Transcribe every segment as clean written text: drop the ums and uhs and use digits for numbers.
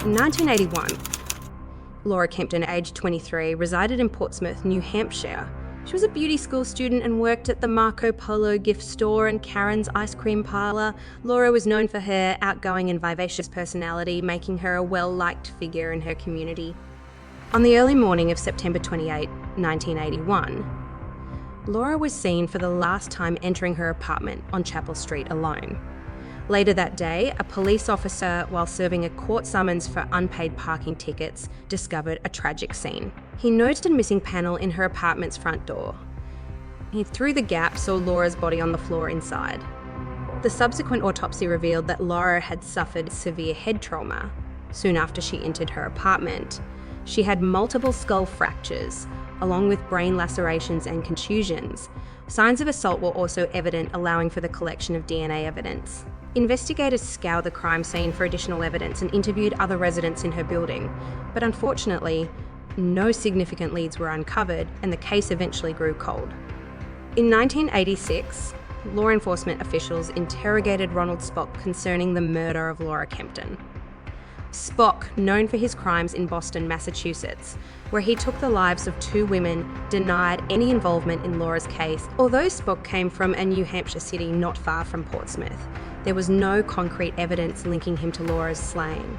In 1981, Laura Kempton, aged 23, resided in Portsmouth, New Hampshire. She was a beauty school student and worked at the Marco Polo gift store and Karen's ice cream parlour. Laura was known for her outgoing and vivacious personality, making her a well-liked figure in her community. On the early morning of September 28, 1981, Laura was seen for the last time entering her apartment on Chapel Street alone. Later that day, a police officer, while serving a court summons for unpaid parking tickets, discovered a tragic scene. He noticed a missing panel in her apartment's front door. He, through the gap, saw Laura's body on the floor inside. The subsequent autopsy revealed that Laura had suffered severe head trauma soon after she entered her apartment. She had multiple skull fractures, along with brain lacerations and contusions. Signs of assault were also evident, allowing for the collection of DNA evidence. Investigators scoured the crime scene for additional evidence and interviewed other residents in her building, but unfortunately, no significant leads were uncovered and the case eventually grew cold. In 1986, law enforcement officials interrogated Ronald Spock concerning the murder of Laura Kempton. Spock, known for his crimes in Boston, Massachusetts, where he took the lives of 2 women, denied any involvement in Laura's case. Although Spock came from a New Hampshire city not far from Portsmouth, there was no concrete evidence linking him to Laura's slaying.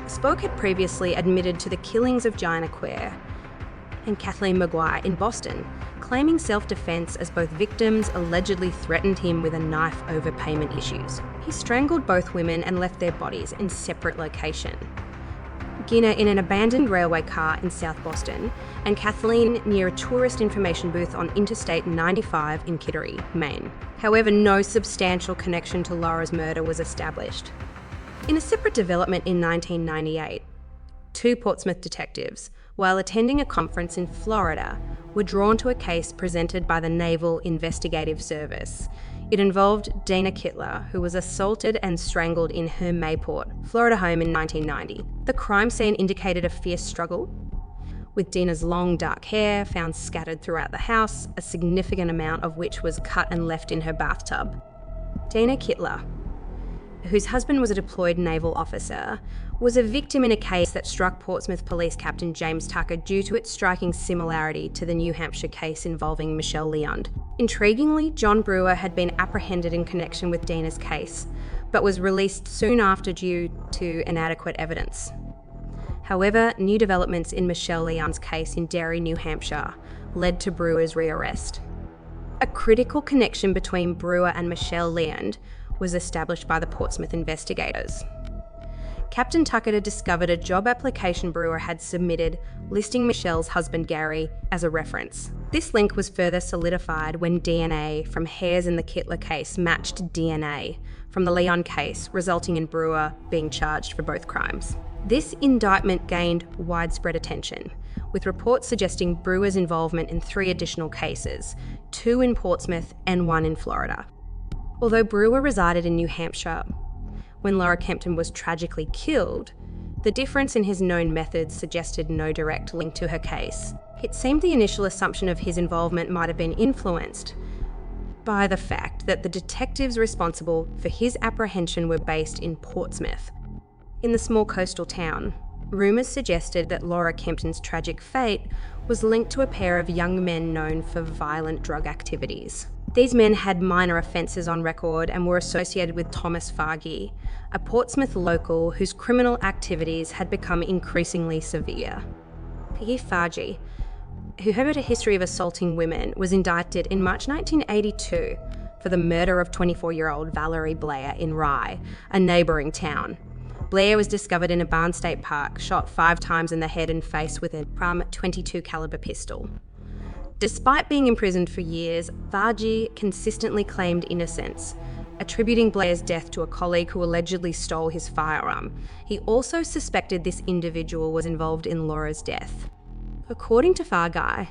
Spock had previously admitted to the killings of Gina Quare and Kathleen Maguire in Boston, claiming self-defense as both victims allegedly threatened him with a knife over payment issues. He strangled both women and left their bodies in separate locations. Gina in an abandoned railway car in South Boston, and Kathleen near a tourist information booth on Interstate 95 in Kittery, Maine. However, no substantial connection to Laura's murder was established. In a separate development in 1998, 2 Portsmouth detectives, while attending a conference in Florida, were drawn to a case presented by the Naval Investigative Service. It involved Dina Kittler, who was assaulted and strangled in her Mayport, Florida home in 1990. The crime scene indicated a fierce struggle, with Dina's long dark hair found scattered throughout the house, a significant amount of which was cut and left in her bathtub. Dina Kittler, whose husband was a deployed naval officer, was a victim in a case that struck Portsmouth Police Captain James Tucker due to its striking similarity to the New Hampshire case involving Michelle Leond. Intriguingly, John Brewer had been apprehended in connection with Dina's case, but was released soon after due to inadequate evidence. However, new developments in Michelle Leond's case in Derry, New Hampshire, led to Brewer's rearrest. A critical connection between Brewer and Michelle Leond was established by the Portsmouth investigators. Captain Tucker had discovered a job application Brewer had submitted listing Michelle's husband Gary as a reference. This link was further solidified when DNA from hairs in the Kittler case matched DNA from the Leon case, resulting in Brewer being charged for both crimes. This indictment gained widespread attention, with reports suggesting Brewer's involvement in 3 additional cases, 2 in Portsmouth and 1 in Florida. Although Brewer resided in New Hampshire when Laura Kempton was tragically killed, the difference in his known methods suggested no direct link to her case. It seemed the initial assumption of his involvement might have been influenced by the fact that the detectives responsible for his apprehension were based in Portsmouth. In the small coastal town, rumours suggested that Laura Kempton's tragic fate was linked to a pair of young men known for violent drug activities. These men had minor offences on record and were associated with Thomas Fargy, a Portsmouth local whose criminal activities had become increasingly severe. P. Fargy, who had a history of assaulting women, was indicted in March 1982 for the murder of 24-year-old Valerie Blair in Rye, a neighbouring town. Blair was discovered in a barn state park, shot 5 times in the head and face with a .22 caliber pistol. Despite being imprisoned for years, Fargy consistently claimed innocence, attributing Blair's death to a colleague who allegedly stole his firearm. He also suspected this individual was involved in Laura's death. According to Fargy,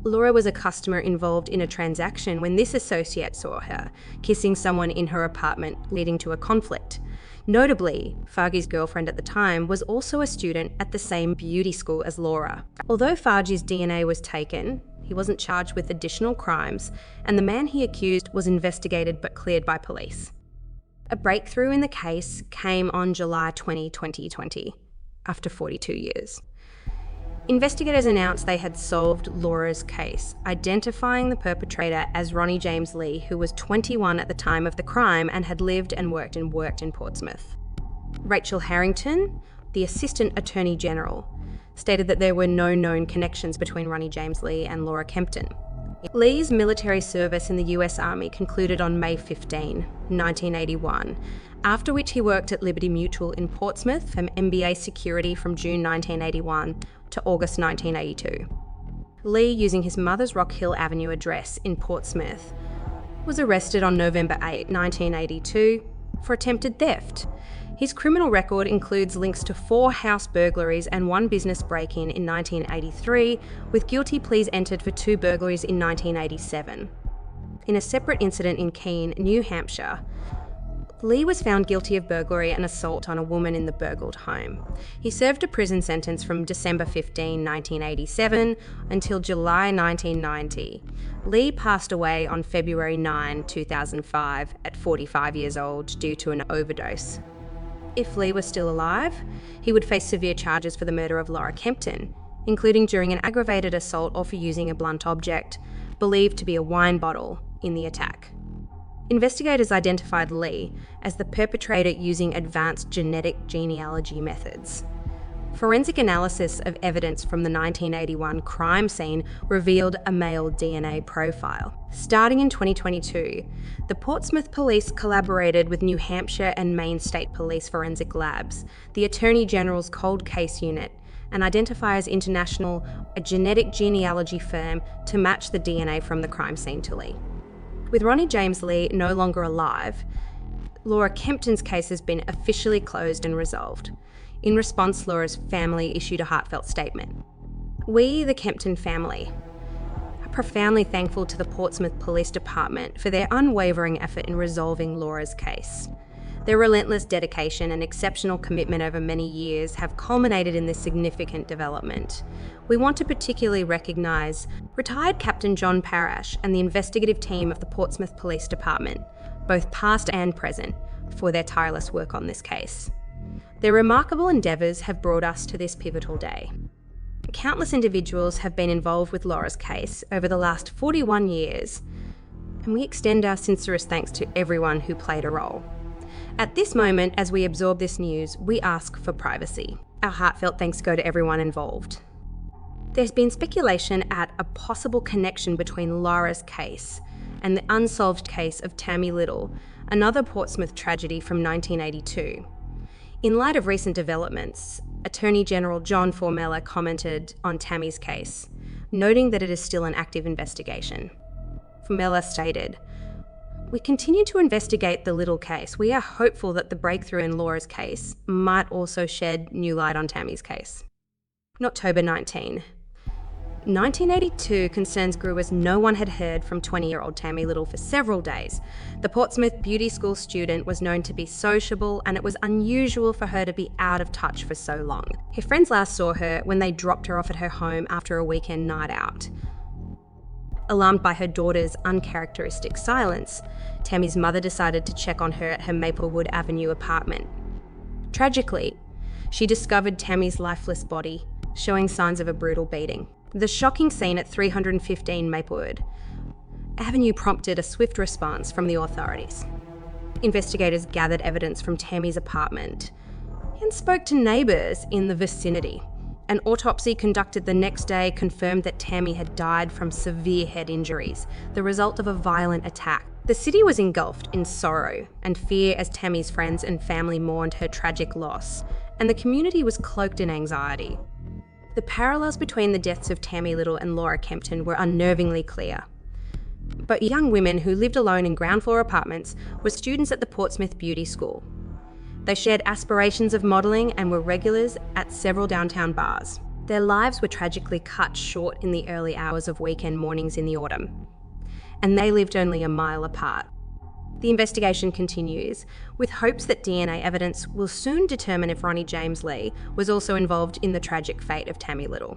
Laura was a customer involved in a transaction when this associate saw her kissing someone in her apartment, leading to a conflict. Notably, Fargy's girlfriend at the time was also a student at the same beauty school as Laura. Although Fargy's DNA was taken, he wasn't charged with additional crimes, and the man he accused was investigated but cleared by police. A breakthrough in the case came on July 20, 2020, after 42 years. Investigators announced they had solved Laura's case, identifying the perpetrator as Ronnie James Lee, who was 21 at the time of the crime and had lived and worked in Portsmouth. Rachel Harrington, the Assistant Attorney General, stated that there were no known connections between Ronnie James Lee and Laura Kempton. Lee's military service in the US Army concluded on May 15, 1981, after which he worked at Liberty Mutual in Portsmouth from MBA security from June 1981 to August 1982. Lee, using his mother's Rock Hill Avenue address in Portsmouth, was arrested on November 8, 1982 for attempted theft. His criminal record includes links to 4 house burglaries and 1 business break-in in 1983, with guilty pleas entered for 2 burglaries in 1987. In a separate incident in Keene, New Hampshire, Lee was found guilty of burglary and assault on a woman in the burgled home. He served a prison sentence from December 15, 1987 until July 1990. Lee passed away on February 9, 2005 at 45 years old due to an overdose. If Lee was still alive, he would face severe charges for the murder of Laura Kempton, including during an aggravated assault or for using a blunt object, believed to be a wine bottle, in the attack. Investigators identified Lee as the perpetrator using advanced genetic genealogy methods. Forensic analysis of evidence from the 1981 crime scene revealed a male DNA profile. Starting in 2022, the Portsmouth Police collaborated with New Hampshire and Maine State Police Forensic Labs, the Attorney General's Cold Case Unit, and Identifiers International, a genetic genealogy firm, to match the DNA from the crime scene to Lee. With Ronnie James Lee no longer alive, Laura Kempton's case has been officially closed and resolved. In response, Laura's family issued a heartfelt statement. We, the Kempton family, are profoundly thankful to the Portsmouth Police Department for their unwavering effort in resolving Laura's case. Their relentless dedication and exceptional commitment over many years have culminated in this significant development. We want to particularly recognise retired Captain John Parrish and the investigative team of the Portsmouth Police Department, both past and present, for their tireless work on this case. Their remarkable endeavours have brought us to this pivotal day. Countless individuals have been involved with Laura's case over the last 41 years, and we extend our sincerest thanks to everyone who played a role. At this moment, as we absorb this news, we ask for privacy. Our heartfelt thanks go to everyone involved. There's been speculation at a possible connection between Laura's case and the unsolved case of Tammy Little, another Portsmouth tragedy from 1982. In light of recent developments, Attorney General John Brewer commented on Tammy's case, noting that it is still an active investigation. Brewer stated, "We continue to investigate the Little case. We are hopeful that the breakthrough in Laura's case might also shed new light on Tammy's case." October 19. 1982 concerns grew as no one had heard from 20-year-old Tammy Little for several days. The Portsmouth Beauty School student was known to be sociable, and it was unusual for her to be out of touch for so long. Her friends last saw her when they dropped her off at her home after a weekend night out. Alarmed by her daughter's uncharacteristic silence, Tammy's mother decided to check on her at her Maplewood Avenue apartment. Tragically, she discovered Tammy's lifeless body, showing signs of a brutal beating. The shocking scene at 315 Maplewood Avenue prompted a swift response from the authorities. Investigators gathered evidence from Tammy's apartment and spoke to neighbours in the vicinity. An autopsy conducted the next day confirmed that Tammy had died from severe head injuries, the result of a violent attack. The city was engulfed in sorrow and fear as Tammy's friends and family mourned her tragic loss, and the community was cloaked in anxiety. The parallels between the deaths of Tammy Little and Laura Kempton were unnervingly clear. Both young women who lived alone in ground floor apartments were students at the Portsmouth Beauty School. They shared aspirations of modelling and were regulars at several downtown bars. Their lives were tragically cut short in the early hours of weekend mornings in the autumn, and they lived only a mile apart. The investigation continues, with hopes that DNA evidence will soon determine if Ronnie James Lee was also involved in the tragic fate of Tammy Little.